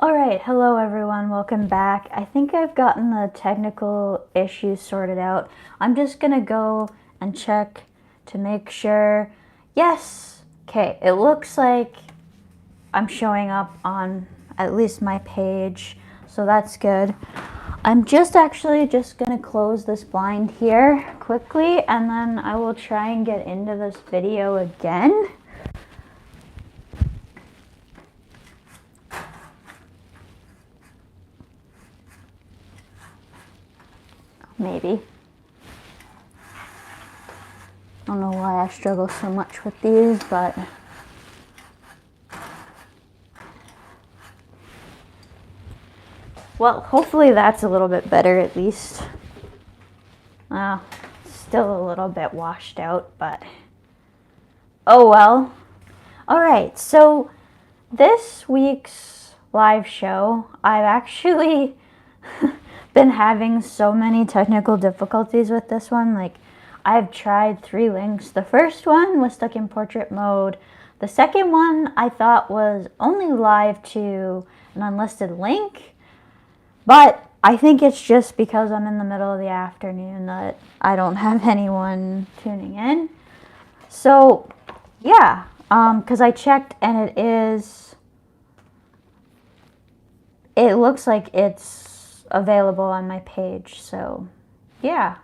All right, hello everyone, welcome back. I think I've gotten the technical issues sorted out. I'm just gonna go and check to make sure. Yes, okay, it looks like I'm showing up on at least my page, so that's good. I'm actually just gonna close this blind here quickly, and then I will try and get into this video again. Maybe. I don't know why I struggle so much with these, but well, hopefully that's a little bit better at least. Still a little bit washed out, but oh well. All right, so this week's live show, I've actually been having so many technical difficulties with this one. Like, I've tried 3 links. The first one was stuck in portrait mode. The second one I thought was only live to an unlisted link, but I think it's just because I'm in the middle of the afternoon that I don't have anyone tuning in. So, yeah, because I checked and it looks like it's available on my page. So, yeah,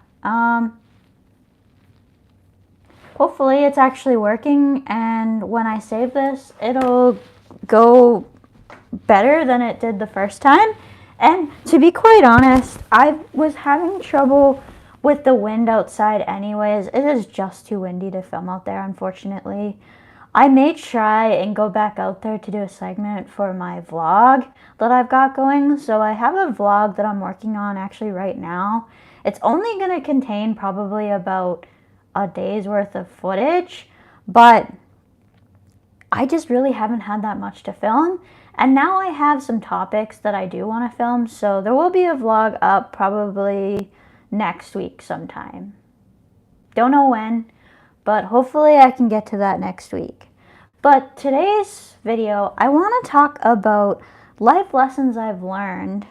hopefully it's actually working, and when I save this, it'll go better than it did the first time. And to be quite honest, I was having trouble with the wind outside anyways. It is just too windy to film out there, unfortunately. I may try and go back out there to do a segment for my vlog that I've got going. So I have a vlog that I'm working on actually right now. It's only going to contain probably about a day's worth of footage, but I just really haven't had that much to film. And now I have some topics that I do want to film, so there will be a vlog up probably next week sometime. Don't know when, but hopefully I can get to that next week. But today's video, I want to talk about life lessons I've learned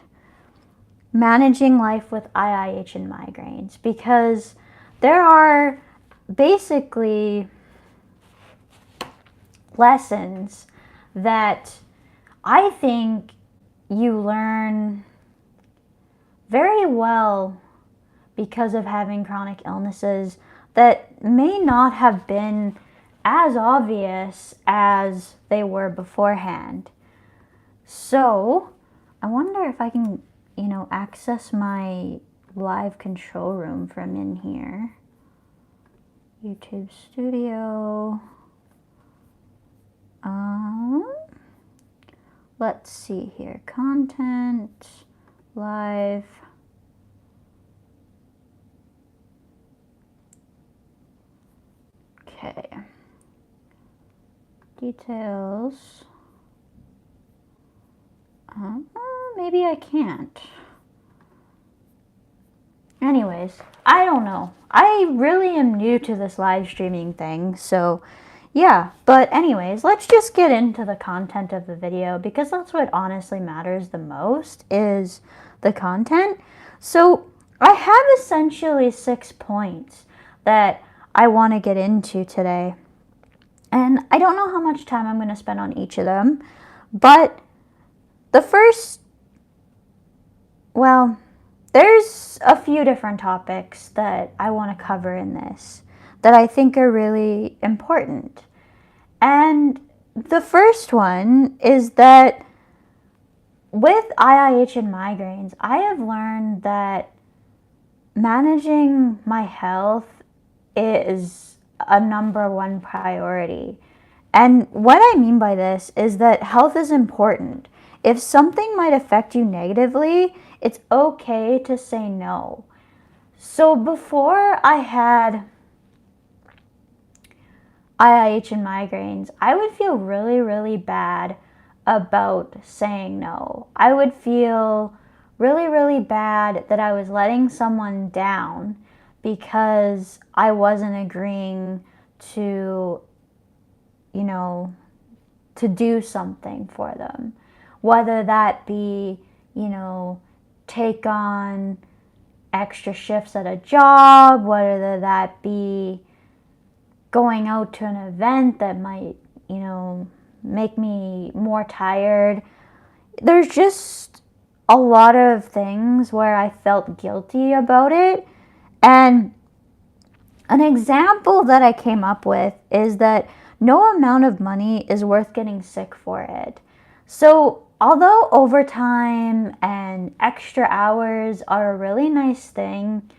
managing life with IIH and migraines, because there are basically lessons that I think you learn very well because of having chronic illnesses that may not have been as obvious as they were beforehand. So I wonder if I can, access my live control room from in here. YouTube Studio. Let's see here. Content, live. Okay. Details. Maybe I can't. Anyways, I don't know. I really am new to this live streaming thing, so yeah. But anyways, let's just get into the content of the video, because that's what honestly matters the most, is the content. So I have essentially 6 points that I want to get into today. And I don't know how much time I'm going to spend on each of them, but the first, well, there's a few different topics that I want to cover in this that I think are really important. And the first one is that with IIH and migraines, I have learned that managing my health is a #1 priority. And what I mean by this is that health is important. If something might affect you negatively, it's okay to say no. So before I had IIH and migraines, I would feel really, really bad about saying no. I would feel really, really bad that I was letting someone down because I wasn't agreeing to, to do something for them. whether that be, take on extra shifts at a job, whether that be going out to an event that might, make me more tired. There's just a lot of things where I felt guilty about it. And an example that I came up with is that no amount of money is worth getting sick for it. So, although overtime and extra hours are a really nice thing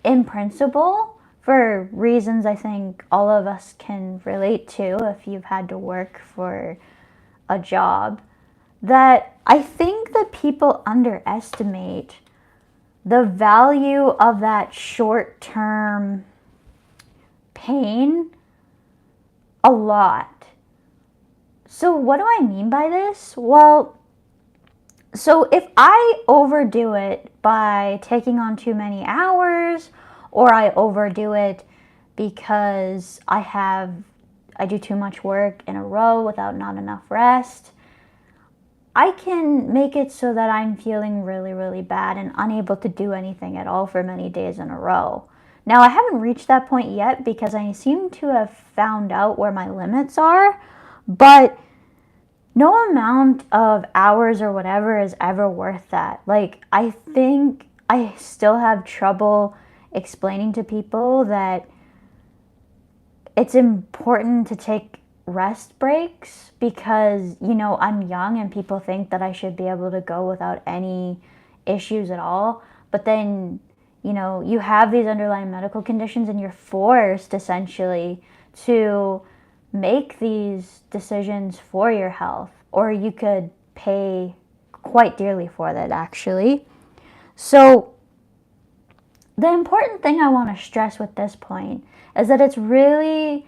in principle, for reasons I think all of us can relate to if you've had to work for a job, that I think that people underestimate the value of that short-term pain a lot. So what do I mean by this? Well, so if I overdo it by taking on too many hours, or I overdo it because I do too much work in a row without not enough rest, I can make it so that I'm feeling really, really bad and unable to do anything at all for many days in a row. Now, I haven't reached that point yet because I seem to have found out where my limits are, but no amount of hours or whatever is ever worth that. Like, I think I still have trouble explaining to people that it's important to take rest breaks because, I'm young and people think that I should be able to go without any issues at all. But then, you have these underlying medical conditions and you're forced essentially to make these decisions for your health, or you could pay quite dearly for that actually. So the important thing I want to stress with this point is that it's really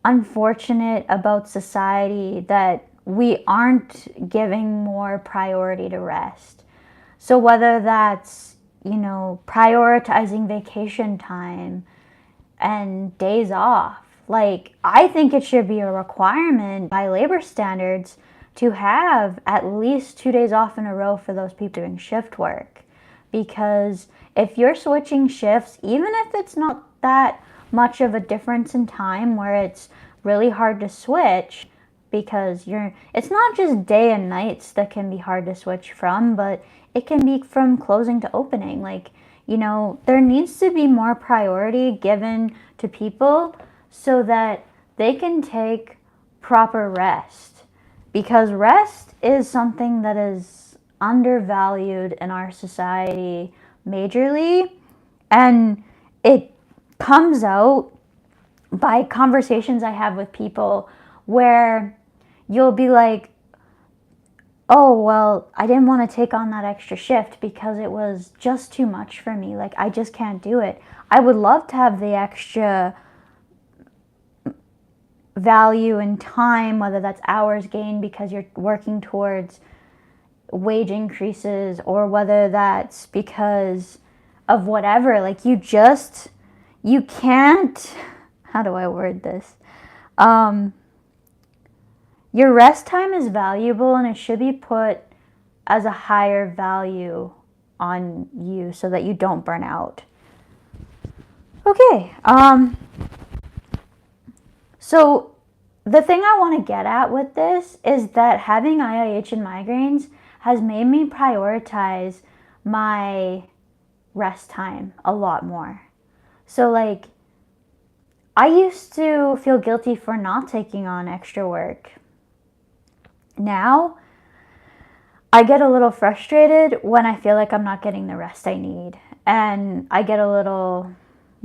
unfortunate about society that we aren't giving more priority to rest. So whether that's, prioritizing vacation time and days off, like, I think it should be a requirement by labor standards to have at least 2 days off in a row for those people doing shift work. Because if you're switching shifts, even if it's not that much of a difference in time where it's really hard to switch, because it's not just day and nights that can be hard to switch from, but it can be from closing to opening. Like, there needs to be more priority given to people so that they can take proper rest. Because rest is something that is undervalued in our society majorly, and it comes out by conversations I have with people where you'll be like, oh, well, I didn't want to take on that extra shift because it was just too much for me. Like, I just can't do it. I would love to have the extra value and time, whether that's hours gained because you're working towards wage increases, or whether that's because of whatever. Like, you can't, how do I word this? Your rest time is valuable and it should be put as a higher value on you so that you don't burn out. Okay, so the thing I want to get at with this is that having IIH and migraines has made me prioritize my rest time a lot more. So, like, I used to feel guilty for not taking on extra work. Now, I get a little frustrated when I feel like I'm not getting the rest I need. And I get a little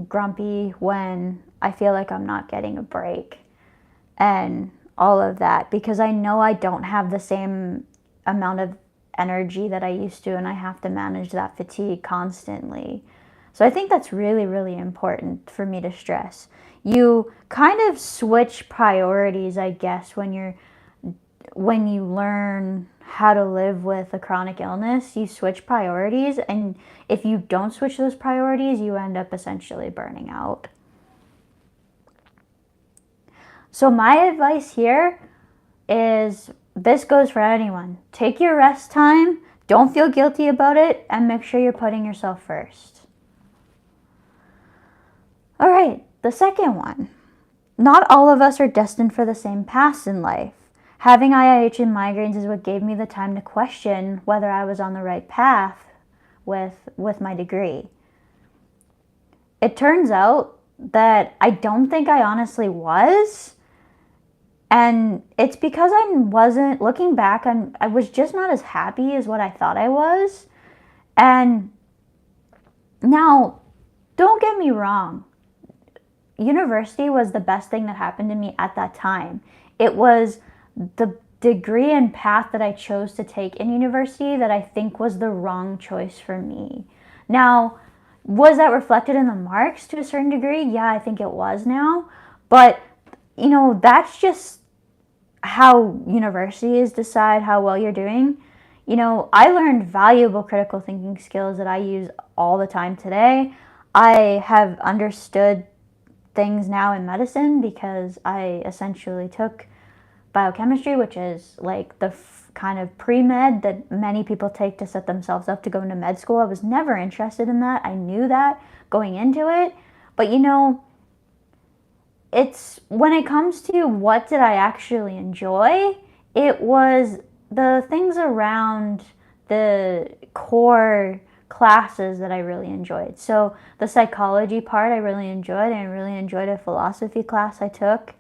grumpy when I feel like I'm not getting a break and all of that, because I know I don't have the same amount of energy that I used to, and I have to manage that fatigue constantly. So I think that's really, really important for me to stress. You kind of switch priorities, I guess, when you learn how to live with a chronic illness. You switch priorities, and if you don't switch those priorities, you end up essentially burning out. So my advice here is this goes for anyone. Take your rest time, don't feel guilty about it, and make sure you're putting yourself first. All right, the second one. Not all of us are destined for the same paths in life. Having IIH and migraines is what gave me the time to question whether I was on the right path with my degree. It turns out that I don't think I honestly was. And it's because I wasn't, looking back, I was just not as happy as what I thought I was. And now, don't get me wrong. University was the best thing that happened to me at that time. It was the degree and path that I chose to take in university that I think was the wrong choice for me. Now, was that reflected in the marks to a certain degree? Yeah, I think it was now. But, that's just how universities decide how well you're doing. I learned valuable critical thinking skills that I use all the time today. I have understood things now in medicine because I essentially took biochemistry, which is like the kind of pre-med that many people take to set themselves up to go into med school. I was never interested in that. I knew that going into it. But it's when it comes to what did I actually enjoy, it was the things around the core classes that I really enjoyed. So the psychology part I really enjoyed, and I really enjoyed a philosophy class I took.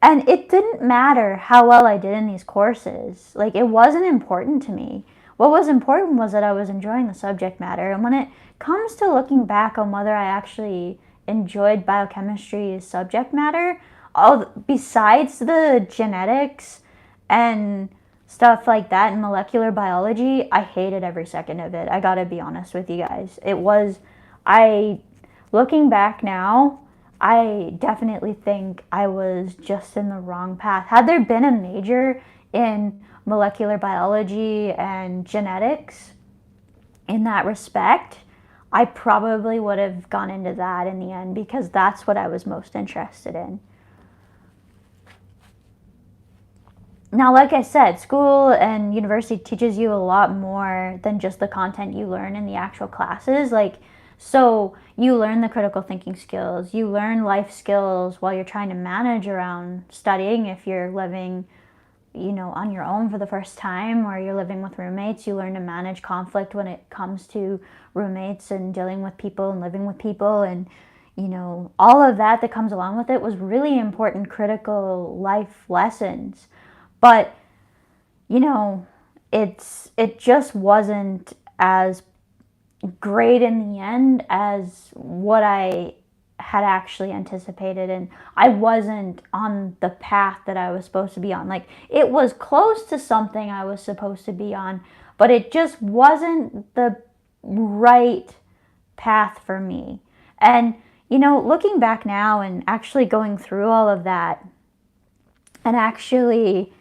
And it didn't matter how well I did in these courses. Like, it wasn't important to me. What was important was that I was enjoying the subject matter. And when it comes to looking back on whether I actually enjoyed biochemistry's subject matter, besides the genetics and stuff like that in molecular biology, I hated every second of it. I gotta be honest with you guys. Looking back now, I definitely think I was just in the wrong path. Had there been a major in molecular biology and genetics in that respect, I probably would have gone into that in the end because that's what I was most interested in. Now, like I said, school and university teaches you a lot more than just the content you learn in the actual classes. So you learn the critical thinking skills, you learn life skills while you're trying to manage around studying. If you're living, on your own for the first time, or you're living with roommates, you learn to manage conflict when it comes to roommates and dealing with people and living with people. And, all of that comes along with it was really important critical life lessons. But, it just wasn't as great in the end as what I had actually anticipated, and I wasn't on the path that I was supposed to be on. Like, it was close to something I was supposed to be on, but it just wasn't the right path for me. And, looking back now and actually going through all of that and actually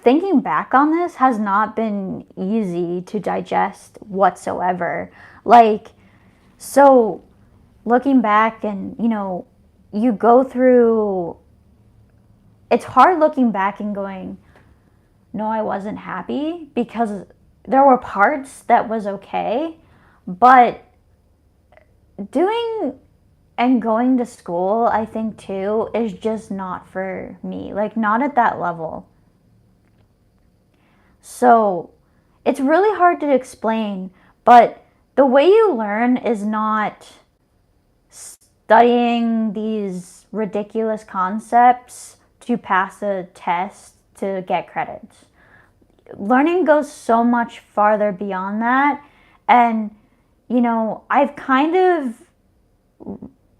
thinking back on this has not been easy to digest whatsoever. So looking back and, you go through, it's hard looking back and going, no, I wasn't happy, because there were parts that was okay, but doing and going to school, I think too, is just not for me, not at that level. So it's really hard to explain, but the way you learn is not studying these ridiculous concepts to pass a test to get credits. Learning goes so much farther beyond that. And, I've kind of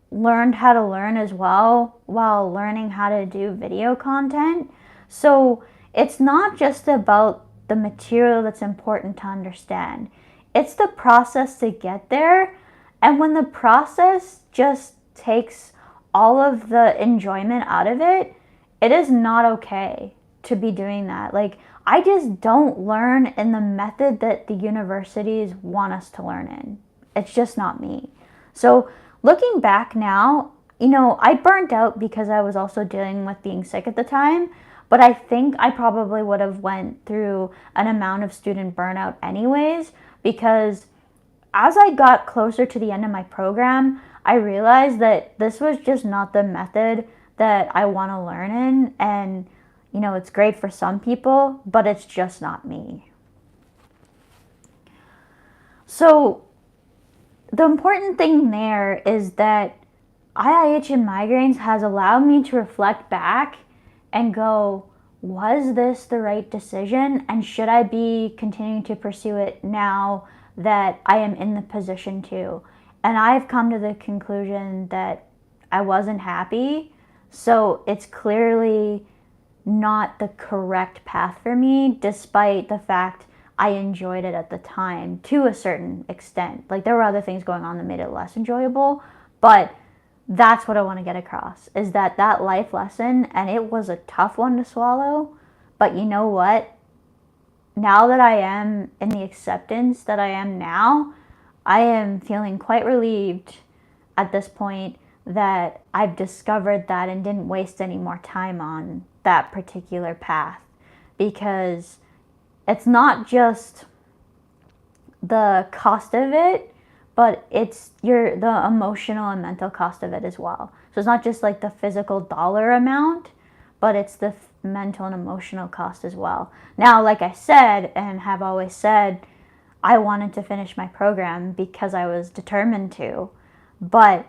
learned how to learn as well while learning how to do video content. So it's not just about the material that's important to understand. It's the process to get there. And when the process just takes all of the enjoyment out of it, it is not okay to be doing that. I just don't learn in the method that the universities want us to learn in. It's just not me. So looking back now, I burnt out because I was also dealing with being sick at the time. but I think I probably would have went through an amount of student burnout anyways, because as I got closer to the end of my program, I realized that this was just not the method that I want to learn in. And, it's great for some people, but it's just not me. So the important thing there is that IIH and migraines has allowed me to reflect back and go, was this the right decision? And should I be continuing to pursue it now that I am in the position to? And I've come to the conclusion that I wasn't happy. So it's clearly not the correct path for me, despite the fact I enjoyed it at the time to a certain extent. Like, there were other things going on that made it less enjoyable, but that's what I want to get across, is that life lesson, and it was a tough one to swallow, but you know what? Now that I am in the acceptance that I am now, I am feeling quite relieved at this point that I've discovered that and didn't waste any more time on that particular path, because it's not just the cost of it, but it's the emotional and mental cost of it as well. So it's not just like the physical dollar amount, but it's the mental and emotional cost as well. Now, like I said, and have always said, I wanted to finish my program because I was determined to, but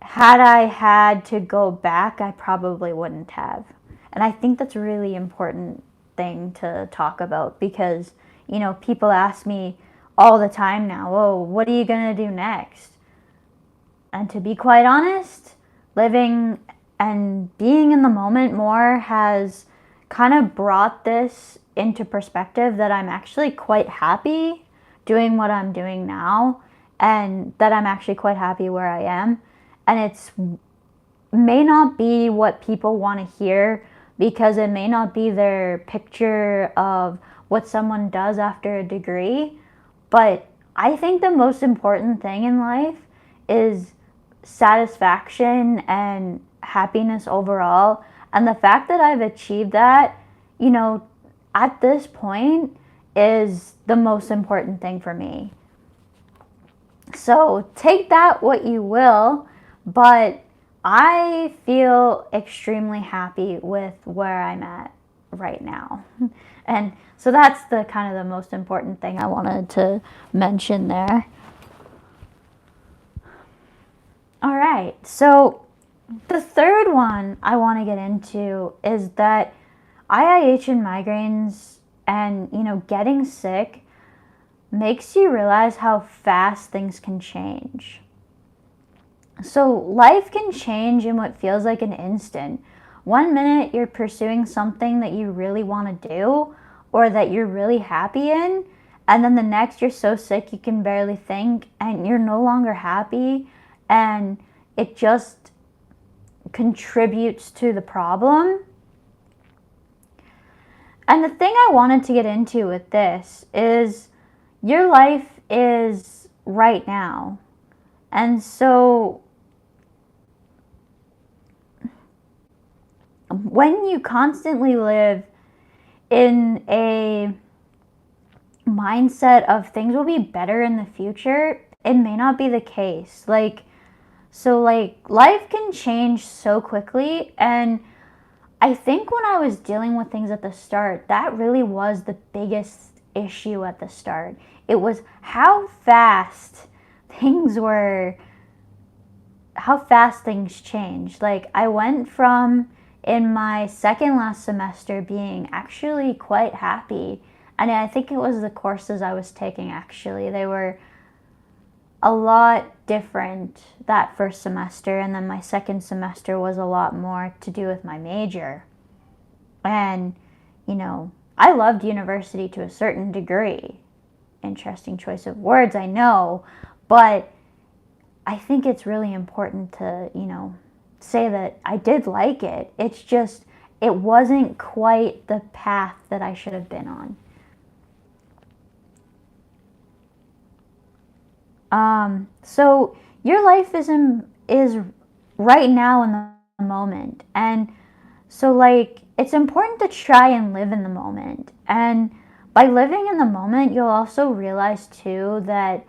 had I had to go back, I probably wouldn't have. And I think that's a really important thing to talk about, because, people ask me all the time now, oh, what are you going to do next? And to be quite honest, living and being in the moment more has kind of brought this into perspective, that I'm actually quite happy doing what I'm doing now, and that I'm actually quite happy where I am. And it's may not be what people want to hear, because it may not be their picture of what someone does after a degree, but I think the most important thing in life is satisfaction and happiness overall. And the fact that I've achieved that, at this point, is the most important thing for me. So take that what you will, but I feel extremely happy with where I'm at right now. And so that's the kind of the most important thing I wanted to mention there. All right, so the third one I want to get into is that IIH and migraines and, getting sick makes you realize how fast things can change. So life can change in what feels like an instant. One minute you're pursuing something that you really want to do or that you're really happy in, and then the next you're so sick you can barely think and you're no longer happy, and it just contributes to the problem. And the thing I wanted to get into with this is your life is right now. And so when you constantly live in a mindset of things will be better in the future, it may not be the case. Life can change so quickly. And I think when I was dealing with things at the start, that really was the biggest issue at the start. It was how fast things changed. Like, I went from, in my second last semester, being actually quite happy. And I think it was the courses I was taking, actually. They were a lot different that first semester, and then my second semester was a lot more to do with my major. And, I loved university to a certain degree. Interesting choice of words, I know, but I think it's really important to, say that I did like it. It's just, it wasn't quite the path that I should have been on. So your life is right now in the moment. And So, like, it's important to try and live in the moment. And by living in the moment, you'll also realize too that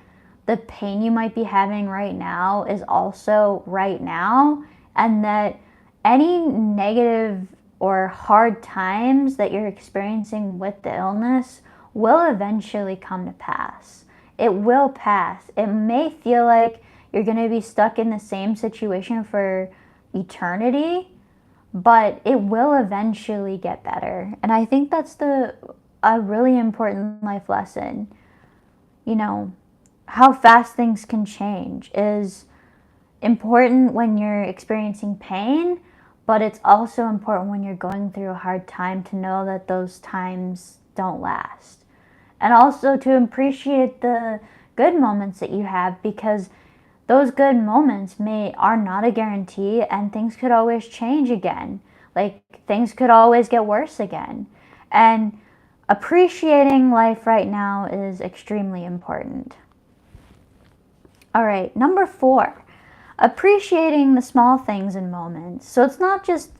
the pain you might be having right now is also right now, and that any negative or hard times that you're experiencing with the illness will eventually come to pass. It will pass. It may feel like you're going to be stuck in the same situation for eternity, but it will eventually get better. And I think that's a really important life lesson. You know, how fast things can change is important when you're experiencing pain, but it's also important when you're going through a hard time to know that those times don't last. And also to appreciate the good moments that you have, because those good moments are not a guarantee, and things could always change again. Like, things could always get worse again. And appreciating life right now is extremely important. All right, number 4, appreciating the small things and moments. So it's not just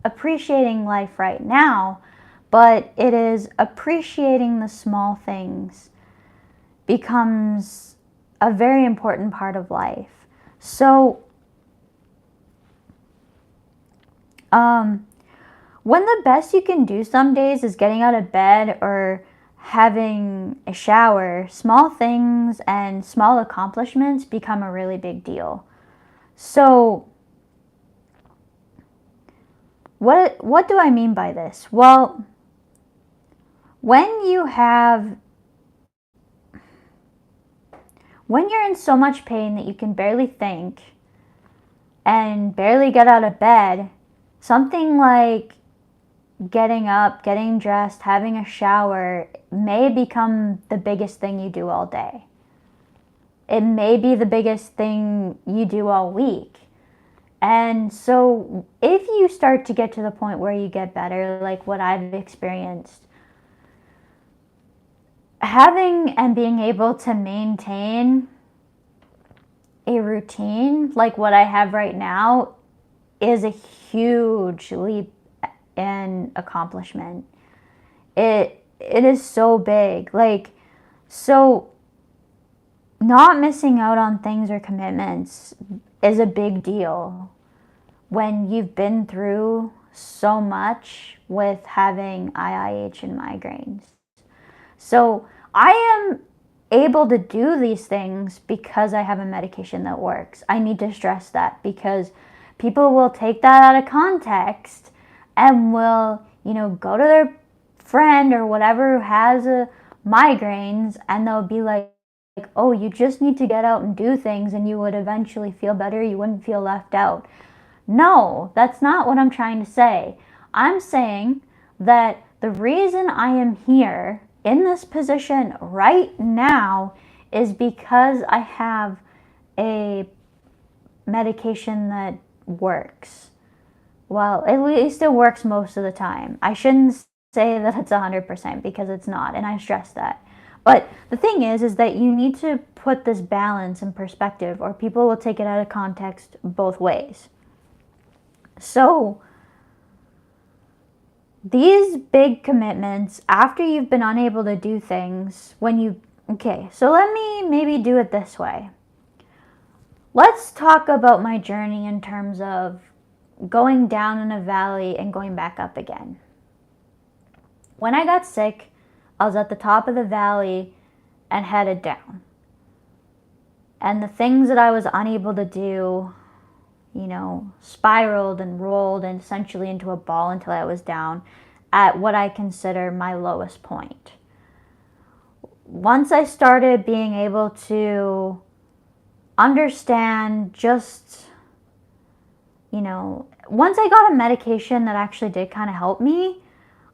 appreciating life right now, but it is appreciating the small things becomes a very important part of life. So, when the best you can do some days is getting out of bed or having a shower, small things and small accomplishments become a really big deal. So, what do I mean by this? Well, when you're in so much pain that you can barely think and barely get out of bed, something like getting up, getting dressed, having a shower may become the biggest thing you do all day. It may be the biggest thing you do all week. And so if you start to get to the point where you get better, like what I've experienced, having and being able to maintain a routine like what I have right now is a huge leap in accomplishment. It is so big. Like, so not missing out on things or commitments is a big deal when you've been through so much with having IIH and migraines. So I am able to do these things because I have a medication that works. I need to stress that, because people will take that out of context and will, go to their friend or whatever who has migraines, and they'll be like, oh, you just need to get out and do things and you would eventually feel better. You wouldn't feel left out. No, that's not what I'm trying to say. I'm saying that the reason I am here in this position right now is because I have a medication that works. Well, at least it works most of the time. I shouldn't say that it's 100% because it's not, and I stress that. But the thing is that you need to put this balance in perspective, or people will take it out of context both ways. So, these big commitments, after you've been unable to do things, so let me maybe do it this way. Let's talk about my journey in terms of going down in a valley and going back up again. When I got sick, I was at the top of the valley and headed down. And the things that I was unable to do, spiraled and rolled and essentially into a ball until I was down at what I consider my lowest point. Once I started being able to understand once I got a medication that actually did kind of help me,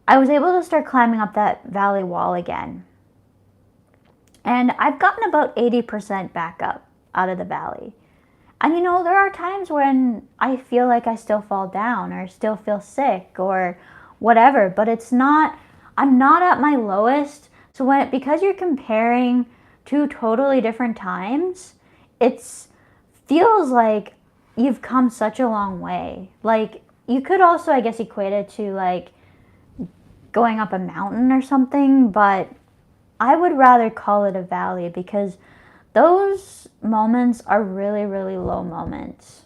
I was able to start climbing up that valley wall again. And I've gotten about 80% back up out of the valley. And there are times when I feel like I still fall down or still feel sick or whatever, but I'm not at my lowest. So because you're comparing two totally different times, it feels like you've come such a long way. Like, you could also, I guess, equate it to like going up a mountain or something, but I would rather call it a valley because those moments are really, really low moments.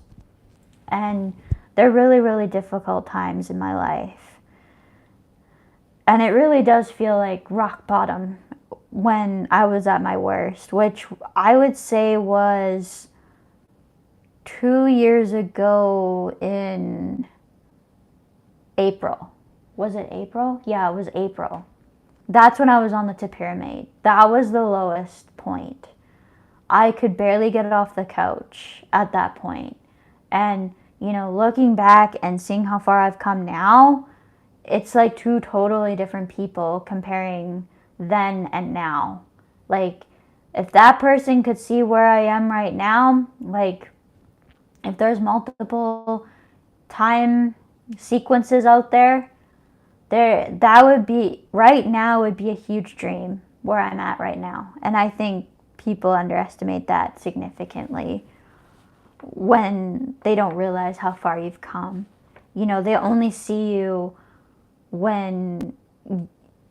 And they're really, really difficult times in my life. And it really does feel like rock bottom when I was at my worst, which I would say was 2 years ago in April. Was it April? Yeah, it was April. That's when I was on the pyramid. That was the lowest point. I could barely get off the couch at that point. And, looking back and seeing how far I've come now, it's like two totally different people comparing then and now. Like, if that person could see where I am right now, like, if there's multiple time sequences out there, that would be, right now would be a huge dream where I'm at right now. And I think people underestimate that significantly when they don't realize how far you've come. They only see you when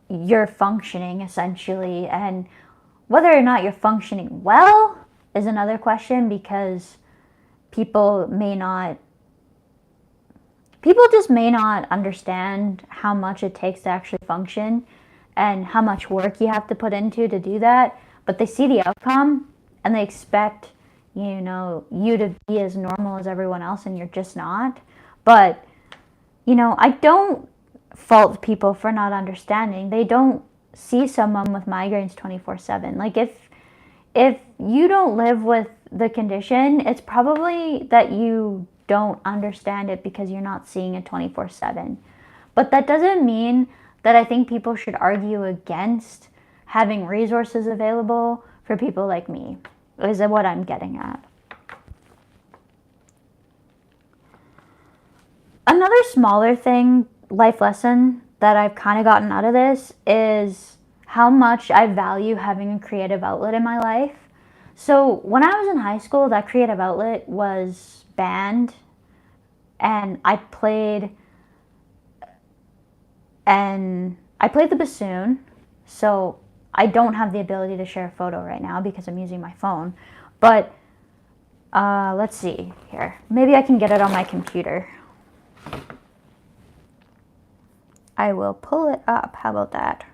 you're functioning, essentially. And whether or not you're functioning well is another question, because people just may not understand how much it takes to actually function and how much work you have to put into to do that. But they see the outcome and they expect, you to be as normal as everyone else, and you're just not. But, I don't fault people for not understanding. They don't see someone with migraines 24/7. Like, if you don't live with the condition, it's probably that you don't understand it because you're not seeing it 24/7. But that doesn't mean that I think people should argue against having resources available for people like me, is what I'm getting at. Another smaller thing, life lesson that I've kind of gotten out of this is how much I value having a creative outlet in my life. So when I was in high school, that creative outlet was band, and I played the bassoon. So I don't have the ability to share a photo right now because I'm using my phone. But let's see here. Maybe I can get it on my computer. I will pull it up. How about that?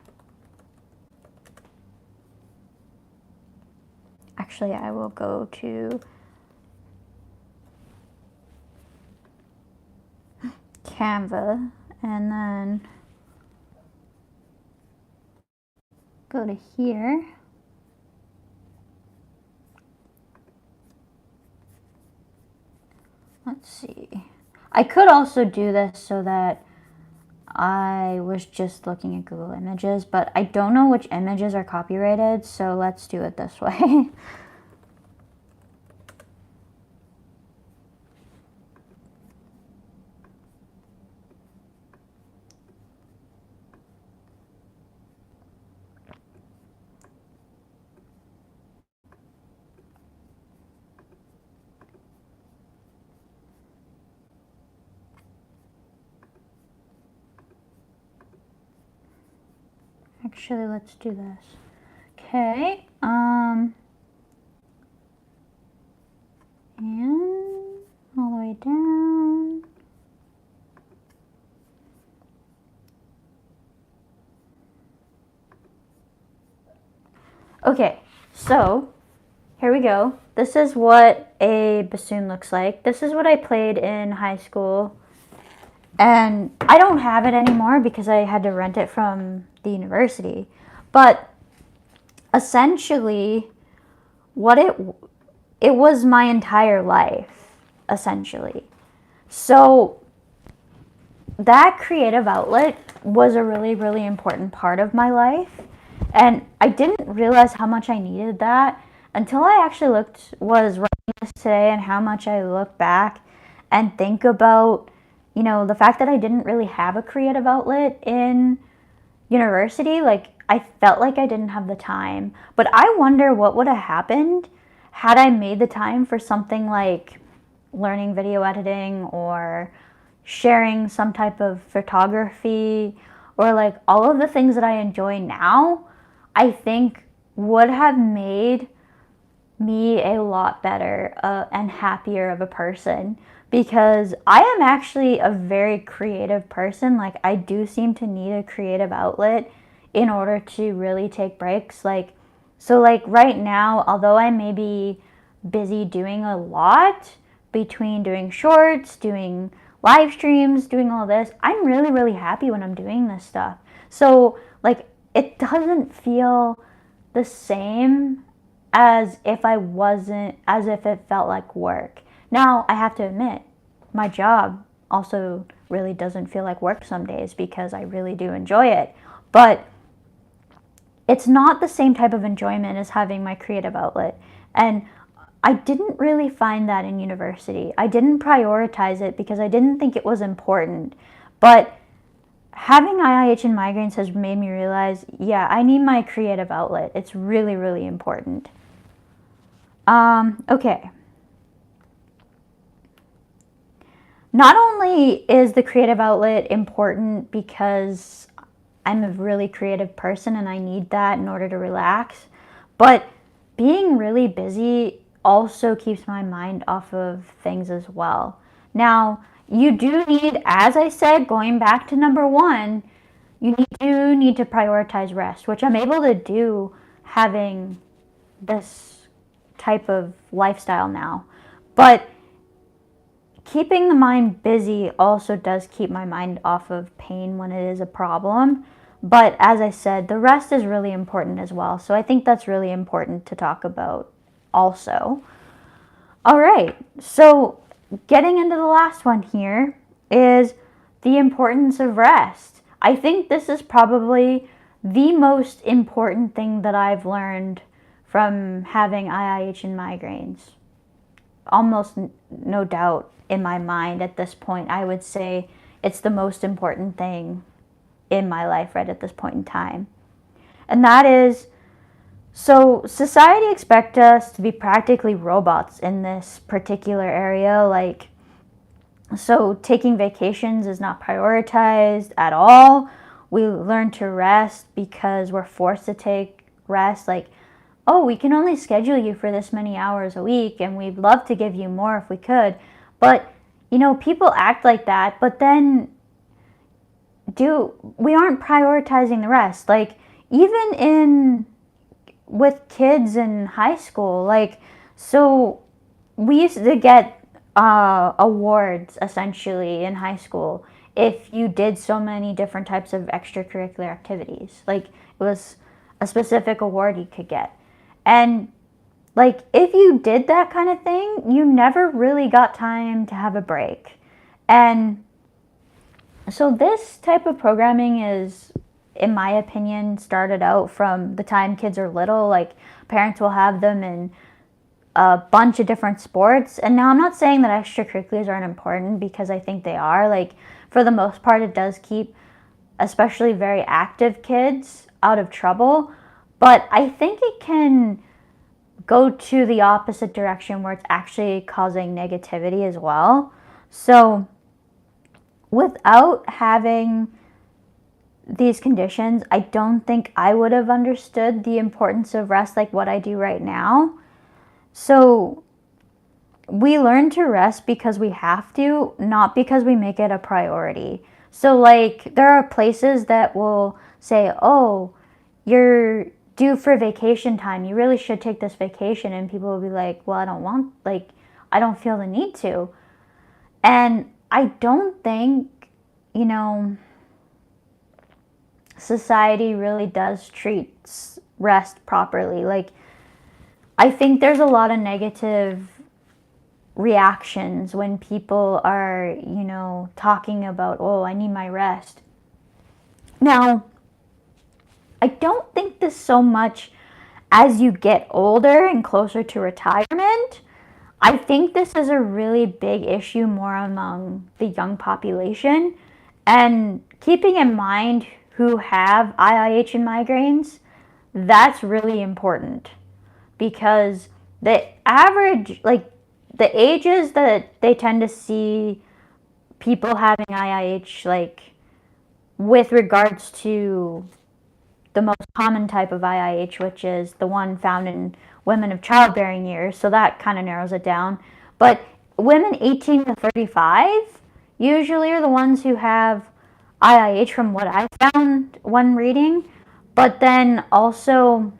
Actually, I will go to Canva and then go to here. Let's see. I could also do this so that I was just looking at Google Images, but I don't know which images are copyrighted, so let's do it this way. Actually, let's do this. Okay. And all the way down. Okay, so here we go. This is what a bassoon looks like. This is what I played in high school. And I don't have it anymore because I had to rent it from the university. But essentially, what it was my entire life, essentially. So that creative outlet was a really, really important part of my life. And I didn't realize how much I needed that until I actually was writing this today, and how much I look back and think about, the fact that I didn't really have a creative outlet in university. Like, I felt like I didn't have the time. But I wonder what would have happened had I made the time for something like learning video editing or, sharing some type of photography, or like all of the things that I enjoy now, I think would have made me a lot better and happier of a person, because I am actually a very creative person. Like, I do seem to need a creative outlet in order to really take breaks. Like, so like right now, although I may be busy doing a lot between doing shorts, doing live streams, doing all this, I'm really, really happy when I'm doing this stuff. So like, it doesn't feel the same as if I wasn't, as if it felt like work. Now, I have to admit, my job also really doesn't feel like work some days because I really do enjoy it. But it's not the same type of enjoyment as having my creative outlet. And I didn't really find that in university. I didn't prioritize it because I didn't think it was important. But having IIH and migraines has made me realize, yeah, I need my creative outlet. It's really, really important. Okay. Not only is the creative outlet important because I'm a really creative person and I need that in order to relax, but being really busy also keeps my mind off of things as well. Now, you do need, as I said, going back to number one, you do need to prioritize rest, which I'm able to do having this type of lifestyle now. But keeping the mind busy also does keep my mind off of pain when it is a problem. But as I said, the rest is really important as well. So I think that's really important to talk about also. All right, so getting into the last one here is the importance of rest. I think this is probably the most important thing that I've learned from having IIH and migraines. Almost no doubt in my mind at this point, I would say it's the most important thing in my life right at this point in time. And that is, so society expects us to be practically robots in this particular area. Like, so taking vacations is not prioritized at all. We learn to rest because we're forced to take rest. Like, oh, we can only schedule you for this many hours a week and we'd love to give you more if we could. But, you know, people act like that, but then we aren't prioritizing the rest. Like, even with kids in high school, like, so we used to get awards essentially in high school if you did so many different types of extracurricular activities. Like, it was a specific award you could get. And like, if you did that kind of thing, you never really got time to have a break. And so this type of programming is, in my opinion, started out from the time kids are little. Like, parents will have them in a bunch of different sports. And now I'm not saying that extracurriculars aren't important, because I think they are. Like, for the most part, it does keep especially very active kids out of trouble. But I think it can go to the opposite direction where it's actually causing negativity as well. So without having these conditions, I don't think I would have understood the importance of rest like what I do right now. So we learn to rest because we have to, not because we make it a priority. So like, there are places that will say, oh, you're due for vacation time, you really should take this vacation. And people will be like, well, I don't feel the need to. And I don't think, you know, society really does treat rest properly. Like, I think there's a lot of negative reactions when people are, you know, talking about, oh, I need my rest. Now, I don't think this so much as you get older and closer to retirement. I think this is a really big issue more among the young population. And keeping in mind who have IIH and migraines, that's really important, because the average, like, the ages that they tend to see people having IIH, like, with regards to the most common type of IIH, which is the one found in women of childbearing years. So that kind of narrows it down. But women 18 to 35 usually are the ones who have IIH from what I found when reading. But then also,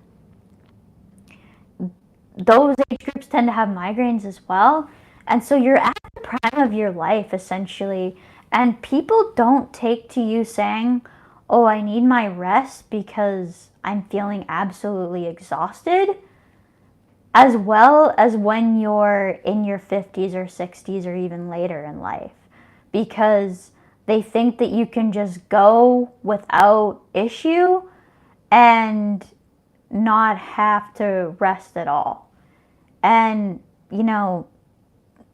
those age groups tend to have migraines as well. And so you're at the prime of your life, essentially. And people don't take to you saying, oh, I need my rest because I'm feeling absolutely exhausted, as well as when you're in your 50s or 60s or even later in life. Because they think that you can just go without issue and not have to rest at all. And, you know,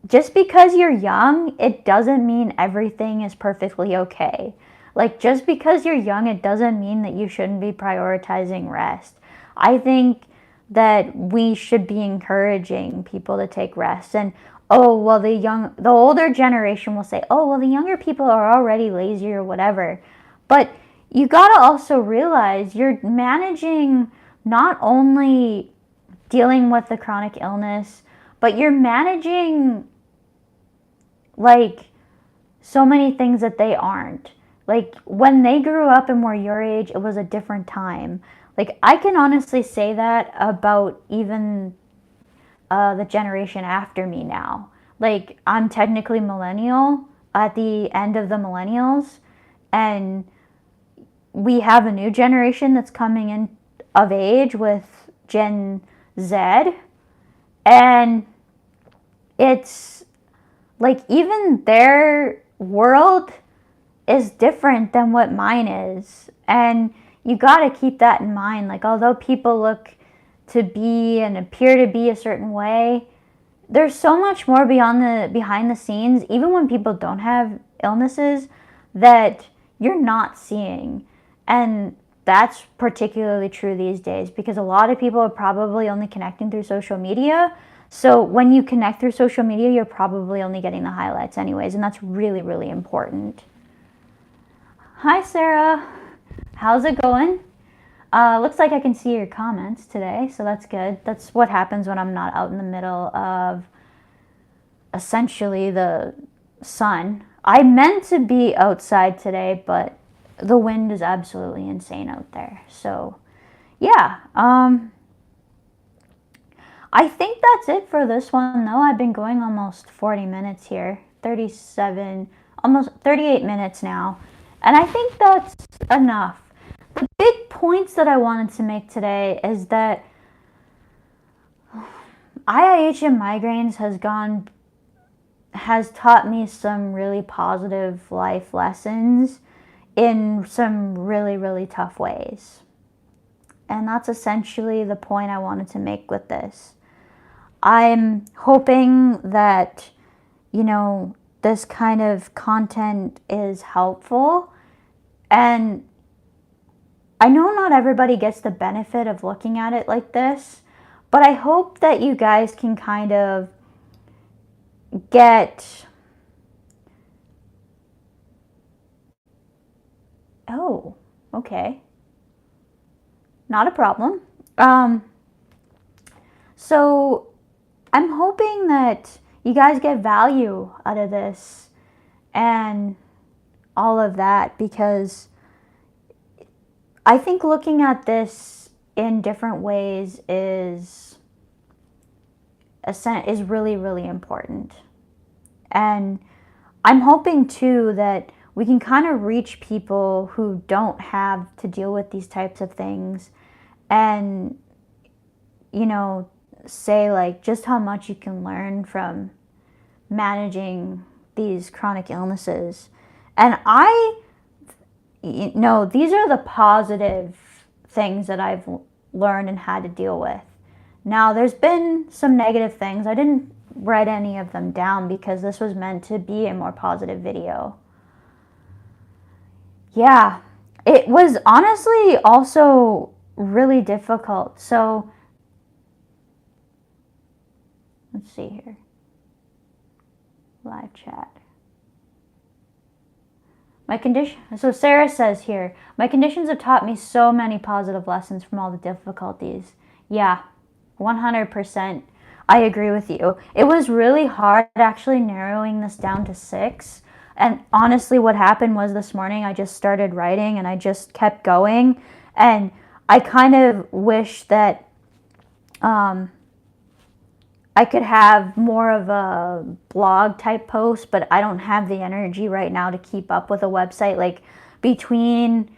just because you're young, it doesn't mean everything is perfectly okay. Like, just because you're young, it doesn't mean that you shouldn't be prioritizing rest. I think that we should be encouraging people to take rest. And, oh, well, the older generation will say, oh, well, the younger people are already lazy or whatever. But you gotta also realize you're managing not only dealing with the chronic illness, but you're managing, like, so many things that they aren't. Like, when they grew up and were your age, it was a different time. Like, I can honestly say that about even the generation after me now. Like, I'm technically millennial, at the end of the millennials, and we have a new generation that's coming in of age with Gen Z, and it's like, even their world is different than what mine is. And you got to keep that in mind. Like, although people look to be and appear to be a certain way, there's so much more behind the scenes, even when people don't have illnesses, that you're not seeing. And that's particularly true these days, because a lot of people are probably only connecting through social media. So when you connect through social media, you're probably only getting the highlights anyways, and that's really, really important. Hi, Sarah. How's it going? Looks like I can see your comments today, so that's good. That's what happens when I'm not out in the middle of essentially the sun. I meant to be outside today, but the wind is absolutely insane out there. So, yeah. I think that's it for this one, though. I've been going almost 40 minutes here. 37, almost 38 minutes now. And I think that's enough. The big points that I wanted to make today is that IIH and migraines has taught me some really positive life lessons in some really, really tough ways. And that's essentially the point I wanted to make with this. I'm hoping that, you know, this kind of content is helpful. And I know not everybody gets the benefit of looking at it like this, but I hope that you guys can kind of get... Oh, okay. Not a problem. So I'm hoping that you guys get value out of this and all of that, because I think looking at this in different ways is really, really important. And I'm hoping too that we can kind of reach people who don't have to deal with these types of things, and, you know, say like just how much you can learn from managing these chronic illnesses. And you know, these are the positive things that I've learned and had to deal with. Now, there's been some negative things. I didn't write any of them down because this was meant to be a more positive video. Yeah, it was honestly also really difficult. So, let's see here. Live chat. So Sarah says here, my conditions have taught me so many positive lessons from all the difficulties. Yeah, 100%. I agree with you. It was really hard actually narrowing this down to 6. And honestly, what happened was this morning I just started writing and I just kept going. And I kind of wish that I could have more of a blog type post, but I don't have the energy right now to keep up with a website. Like between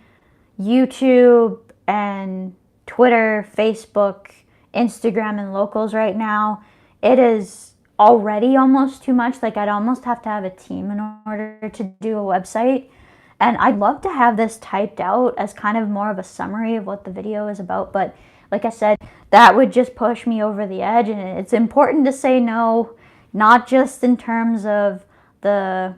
YouTube and Twitter, Facebook, Instagram, and locals right now, it is already almost too much. Like I'd almost have to have a team in order to do a website. And I'd love to have this typed out as kind of more of a summary of what the video is about. But like I said, that would just push me over the edge. And it's important to say no, not just in terms of the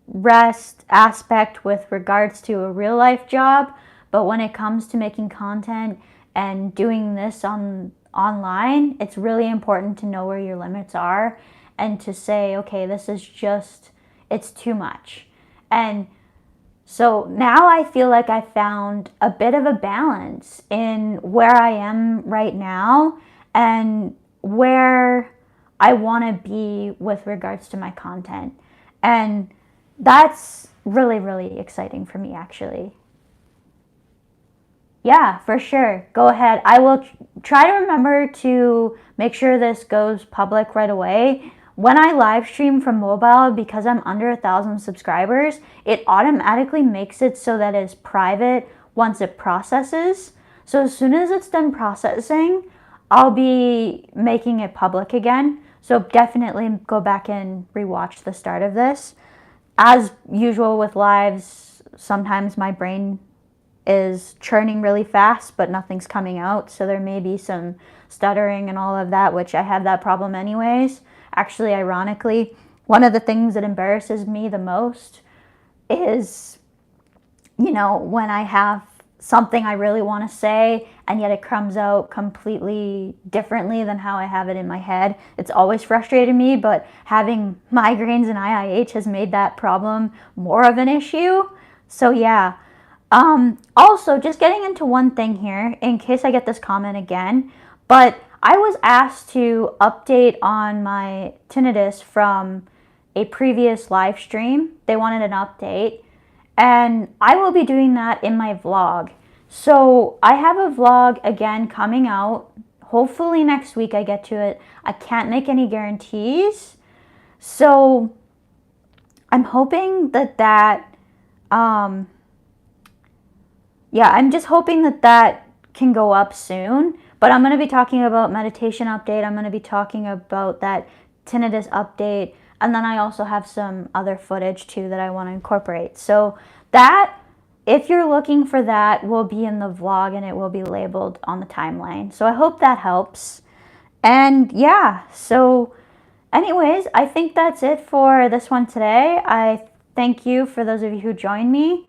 rest aspect with regards to a real life job, but when it comes to making content and doing this online, it's really important to know where your limits are and to say, okay, this is just, it's too much. And so now I feel like I found a bit of a balance in where I am right now and where I want to be with regards to my content. And that's really, really exciting for me, actually. Yeah, for sure. Go ahead. I will try to remember to make sure this goes public right away. When I live stream from mobile, because I'm under 1,000 subscribers, it automatically makes it so that it's private once it processes. So as soon as it's done processing, I'll be making it public again. So definitely go back and rewatch the start of this. As usual with lives, sometimes my brain is churning really fast, but nothing's coming out. So there may be some stuttering and all of that, which I have that problem anyways. Actually, ironically, one of the things that embarrasses me the most is, when I have something I really want to say and yet it comes out completely differently than how I have it in my head. It's always frustrated me, but having migraines and IIH has made that problem more of an issue. So yeah. Also, just getting into one thing here, in case I get this comment again, but I was asked to update on my tinnitus from a previous live stream. They wanted an update, and I will be doing that in my vlog. So I have a vlog again coming out. Hopefully next week I get to it. I can't make any guarantees. So I'm hoping I'm just hoping that can go up soon. But I'm going to be talking about meditation update. I'm going to be talking about that tinnitus update. And then I also have some other footage too that I want to incorporate. So that, if you're looking for that, will be in the vlog and it will be labeled on the timeline. So I hope that helps. And yeah, so anyways, I think that's it for this one today. I thank you for those of you who joined me.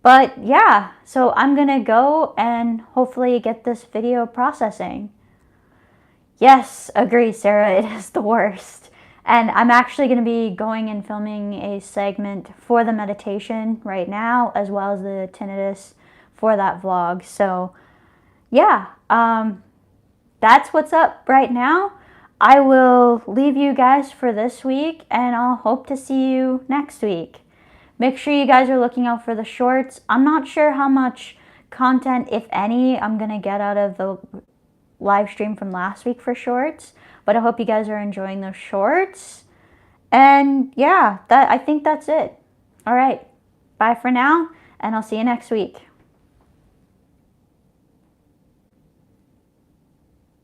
But yeah, so I'm going to go and hopefully get this video processing. Yes, agree, Sarah, it is the worst. And I'm actually going to be going and filming a segment for the meditation right now, as well as the tinnitus for that vlog. So yeah, that's what's up right now. I will leave you guys for this week, and I'll hope to see you next week. Make sure you guys are looking out for the shorts. I'm not sure how much content, if any, I'm going to get out of the live stream from last week for shorts. But I hope you guys are enjoying those shorts. And yeah, I think that's it. All right. Bye for now, and I'll see you next week.